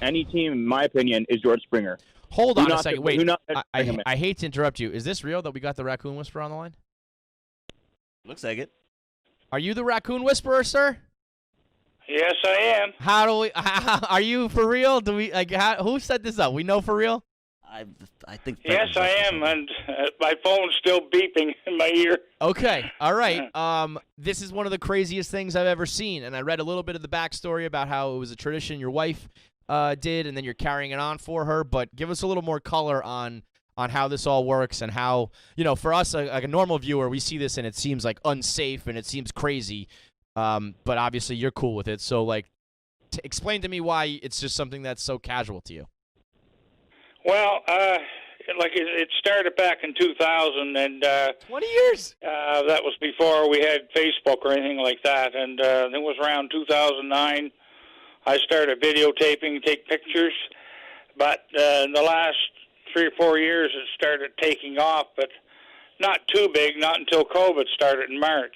any team, in my opinion, is George Springer. Hold on a second. Wait, I I hate to interrupt you. Is this real that we got the Raccoon Whisperer on the line? Looks like it. Are you the Raccoon Whisperer, sir? Yes, I am. How do we? Are you for real? Do we like? Who set this up? We know for real. I think. Yes, I am, and my phone's still beeping in my ear. Okay, all right. This is one of the craziest things I've ever seen, and I read a little bit of the backstory about how it was a tradition your wife did, and then you're carrying it on for her. But give us a little more color on how this all works and how, for us, like a normal viewer, we see this and it seems like unsafe and it seems crazy. But obviously you're cool with it. So, like, explain to me why it's just something that's so casual to you. Well, it started back in 2000, and 20 years. That was before we had Facebook or anything like that. And it was around 2009. I started videotaping, take pictures. But in the last 3 or 4 years, it started taking off, but not too big, not until COVID started in March.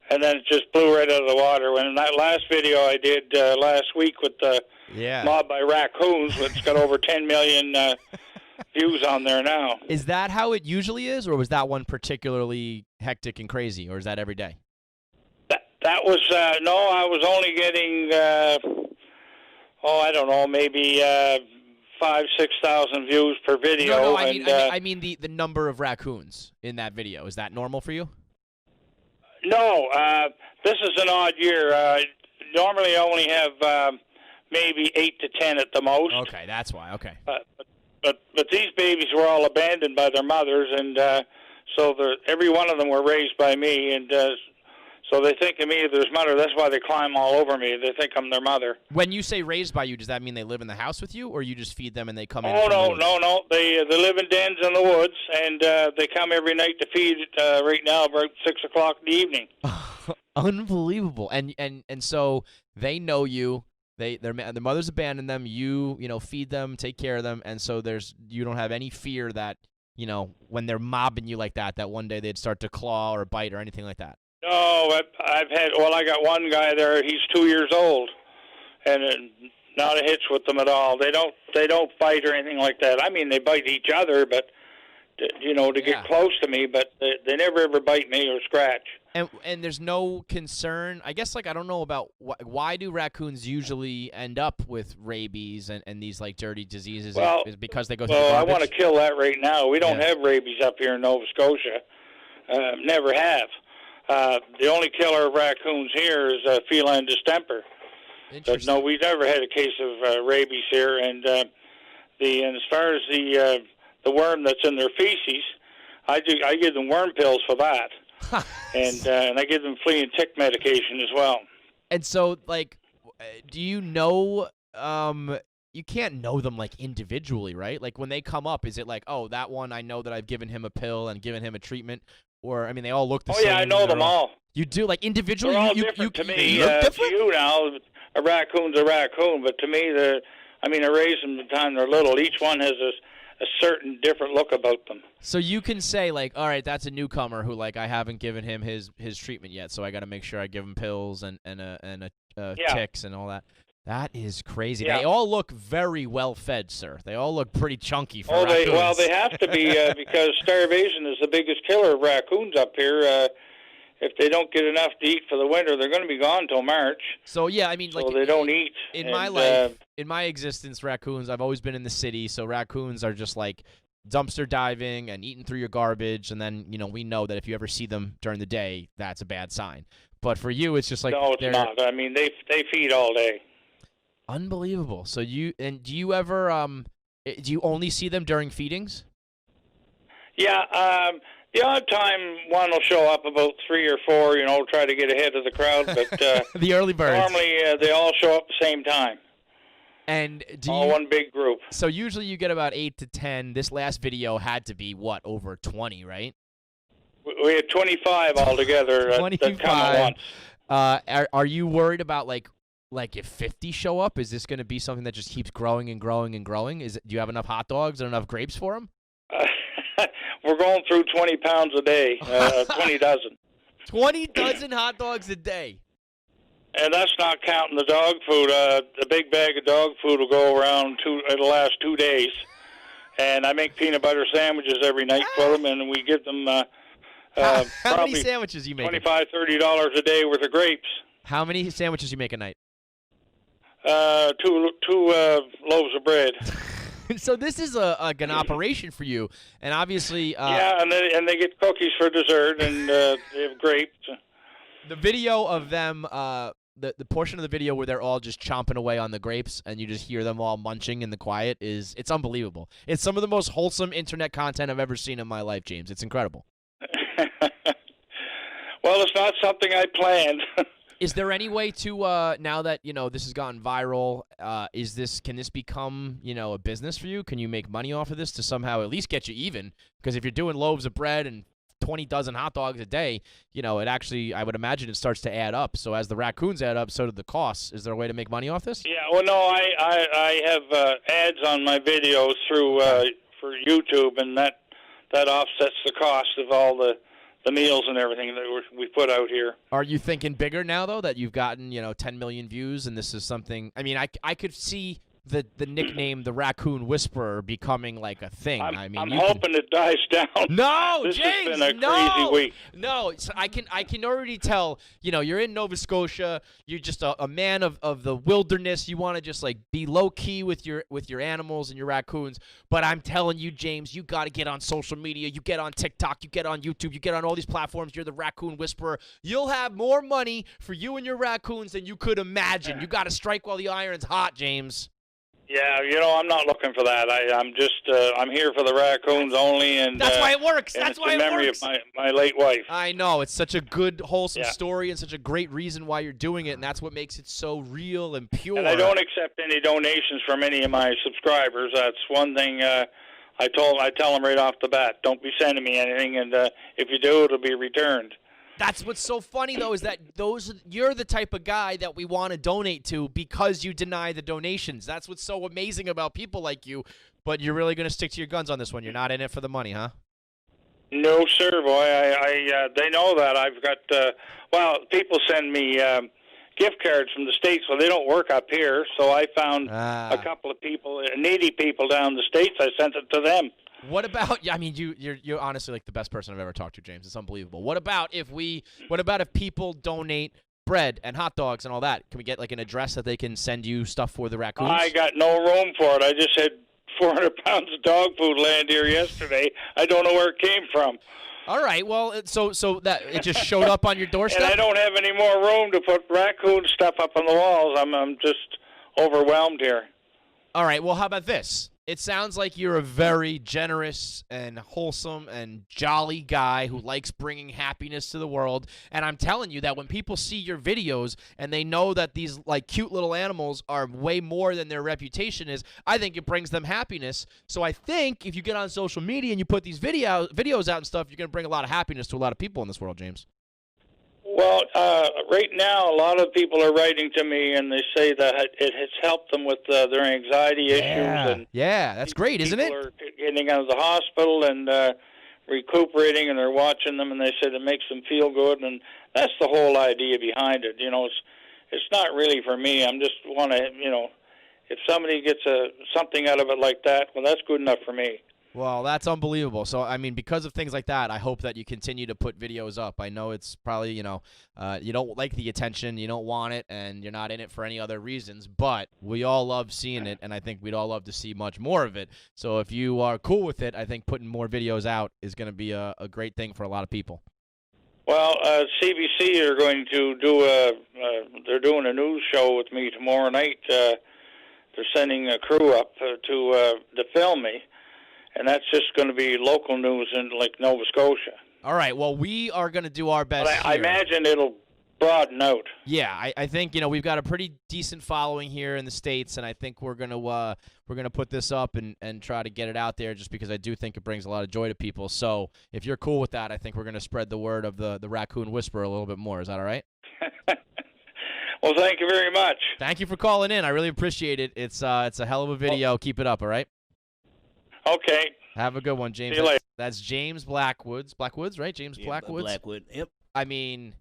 And then it just blew right out of the water. When that last video I did last week with the mob by raccoons, it's got over 10 million views on there now. Is that how it usually is, or was that one particularly hectic and crazy, or is that every day? That was, no, I was only getting, I don't know, maybe 5,000-6,000 views per video. No, I mean the number of raccoons in that video. Is that normal for you? No, this is an odd year. Normally I only have maybe 8 to 10 at the most. Okay, that's why. Okay. But these babies were all abandoned by their mothers, and so every one of them were raised by me, and so they think of me as their mother. That's why they climb all over me. They think I'm their mother. When you say raised by you, does that mean they live in the house with you, or you just feed them and they come in? Oh, no. They live in dens in the woods, and they come every night to feed right now about 6 o'clock in the evening. Unbelievable. And so they know you. Their mothers abandoned them. You feed them, take care of them, and so you don't have any fear that when they're mobbing you like that one day they'd start to claw or bite or anything like that. No, I got one guy there. He's 2 years old, and not a hitch with them at all. They don't fight or anything like that. I mean, they bite each other, but to get close to me, but they never ever bite me or scratch. And there's no concern. I guess, I don't know about why do raccoons usually end up with rabies and these dirty diseases? Well, is it because they go through the I garbage? want to kill that right now. We don't have rabies up here in Nova Scotia. Never have. The only killer of raccoons here is feline distemper. But no, we've never had a case of rabies here. And as far as the worm that's in their feces, I give them worm pills for that. and I give them flea and tick medication as well. And so, do you know? You can't know them individually, right? When they come up, is it oh, that one I know that I've given him a pill and given him a treatment, or I mean, they all look the same. Oh yeah, I know them all. You do individually. They're all you different to me. You look different? To you now, a raccoon's a raccoon, but to me, I raise them the time they're little. Each one has a certain different look about them. So you can say all right, that's a newcomer who I haven't given him his treatment yet, so I got to make sure I give him pills and ticks and all that. That is crazy. Yeah. They all look very well fed, sir. They all look pretty chunky for raccoons. They have to be because starvation is the biggest killer of raccoons up here. If they don't get enough to eat for the winter, they're going to be gone till March. So yeah, I mean, so they don't eat. In my life, in my existence, raccoons. I've always been in the city, so raccoons are just dumpster diving and eating through your garbage, and then we know that if you ever see them during the day, that's a bad sign. But for you, it's just no, it's not. I mean, they feed all day. Unbelievable. So do you ever do you only see them during feedings? Yeah, the odd time one will show up about 3 or 4, try to get ahead of the crowd, but the early birds. Normally they all show up the same time. And all one big group. So usually you get about 8 to 10. This last video had to be over 20, right? We had 25 altogether. 25. That come at once. Are you worried about if 50 show up? Is this going to be something that just keeps growing and growing and growing? Do you have enough hot dogs and enough grapes for them? We're going through 20 pounds a day, 20 dozen. 20 dozen hot dogs a day. And that's not counting the dog food. The big bag of dog food will go around it'll last 2 days. And I make peanut butter sandwiches every night for them, and we give them How many probably sandwiches you make? $25, $30 a day worth of grapes. How many sandwiches you make a night? Two loaves of bread. So this is an operation for you, and obviously, yeah, and they get cookies for dessert, and they have grapes. the video of them, the portion of the video where they're all just chomping away on the grapes, and you just hear them all munching in the quiet it's unbelievable. It's some of the most wholesome internet content I've ever seen in my life, James. It's incredible. Well, it's not something I planned. Is there any way to now that this has gotten viral? Can this become a business for you? Can you make money off of this to somehow at least get you even? Because if you're doing loaves of bread and 20 dozen hot dogs a day, it actually, I would imagine it starts to add up. So as the raccoons add up, so do the costs. Is there a way to make money off this? Yeah, well, no, I have ads on my videos through for YouTube, and that offsets the cost of all the meals and everything that we put out here. Are you thinking bigger now, though, that you've gotten 10 million views, and this is something? I mean, I could see the nickname the Raccoon Whisperer becoming like a thing. I'm hoping it dies down. No, this James, has been a crazy week. No, I can already tell. You're in Nova Scotia. You're just a man of the wilderness. You want to just like be low key with your animals and your raccoons. But I'm telling you, James, you got to get on social media. You get on TikTok. You get on YouTube. You get on all these platforms. You're the Raccoon Whisperer. You'll have more money for you and your raccoons than you could imagine. You got to strike while the iron's hot, James. Yeah, I'm not looking for that. I'm just I'm here for the raccoons only, and that's why it works. That's why it works. in memory of my late wife. I know, it's such a good, wholesome story, and such a great reason why you're doing it, and that's what makes it so real and pure. And I don't accept any donations from any of my subscribers. That's one thing I tell them right off the bat. Don't be sending me anything, and if you do, it'll be returned. That's what's so funny, though, is that you're the type of guy that we want to donate to because you deny the donations. That's what's so amazing about people like you. But you're really going to stick to your guns on this one. You're not in it for the money, huh? No, sir, boy. They know that. I've got, people send me gift cards from the States. Well, they don't work up here. So I found a couple of people, needy people down the States. I sent it to them. What about? I mean, you're honestly like the best person I've ever talked to, James. It's unbelievable. What about if people donate bread and hot dogs and all that? Can we get like an address that they can send you stuff for the raccoons? I got no room for it. I just had 400 pounds of dog food land here yesterday. I don't know where it came from. All right. Well, so that it just showed up on your doorstep. And I don't have any more room to put raccoon stuff up on the walls. I'm just overwhelmed here. All right. Well, how about this? It sounds like you're a very generous and wholesome and jolly guy who likes bringing happiness to the world. And I'm telling you that when people see your videos and they know that these like cute little animals are way more than their reputation is, I think it brings them happiness. So I think if you get on social media and you put these videos out and stuff, you're going to bring a lot of happiness to a lot of people in this world, James. Well, right now, a lot of people are writing to me, and they say that it has helped them with their anxiety issues. And that's great, isn't it? People are getting out of the hospital and recuperating, and they're watching them, and they said it makes them feel good, and that's the whole idea behind it. It's not really for me. I'm just want to, if somebody gets something out of it like that, well, that's good enough for me. Well, that's unbelievable. So, I mean, because of things like that, I hope that you continue to put videos up. I know it's probably, you don't like the attention, you don't want it, and you're not in it for any other reasons, but we all love seeing it, and I think we'd all love to see much more of it. So if you are cool with it, I think putting more videos out is going to be a great thing for a lot of people. Well, CBC are going to they're doing a news show with me tomorrow night. They're sending a crew up to film me. And that's just going to be local news in like Nova Scotia. All right. Well, we are going to do our best. But I imagine it'll broaden out. Yeah, I think we've got a pretty decent following here in the States, and I think we're gonna put this up and try to get it out there, just because I do think it brings a lot of joy to people. So if you're cool with that, I think we're gonna spread the word of the Raccoon Whisperer a little bit more. Is that all right? Well, thank you very much. Thank you for calling in. I really appreciate it. It's a hell of a video. Keep it up. All right. Okay. Have a good one, James. See you later. That's James Blackwoods. Blackwoods, right? James Blackwoods? Blackwood, yep. I mean,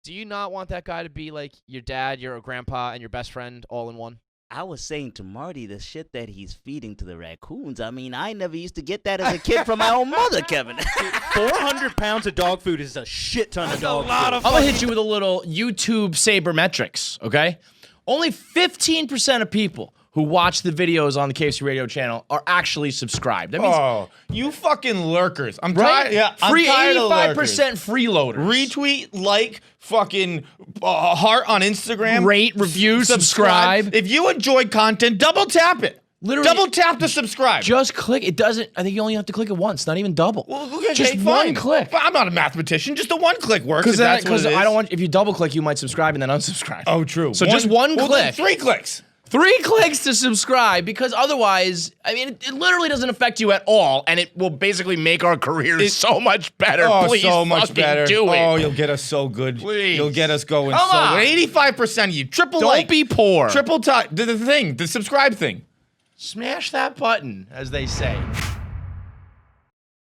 Do you not want that guy to be like your dad, your grandpa, and your best friend all in one? I was saying to Marty the shit that he's feeding to the raccoons. I mean, I never used to get that as a kid from my own mother, Kevin. 400 pounds of dog food is a shit ton of dog food. I'm gonna hit you with a little YouTube sabermetrics, okay? Only 15% of people who watch the videos on the KFC Radio channel are actually subscribed. That means you fucking lurkers. I'm right? tired. Yeah, I'm free tired of lurkers. 85% freeloaders. Retweet, like, fucking heart on Instagram. Rate, review, subscribe. If you enjoy content, double tap it. Literally, double tap to subscribe. Just click. It doesn't. I think you only have to click it once, not even double. Well, okay, just fine. one click. But I'm not a mathematician. Just a one click works. Because I don't want. If you double click, you might subscribe and then unsubscribe. Oh, true. So just one then click. 3 clicks. 3 clicks to subscribe, because otherwise, I mean, it literally doesn't affect you at all, and it will basically make our careers so much better. Oh, Please so much fucking better. do it. Oh, you'll get us so good. Please. You'll get us going Come so on. good. 85% of you. Triple Don't like. be poor. Triple the thing. The subscribe thing. Smash that button, as they say.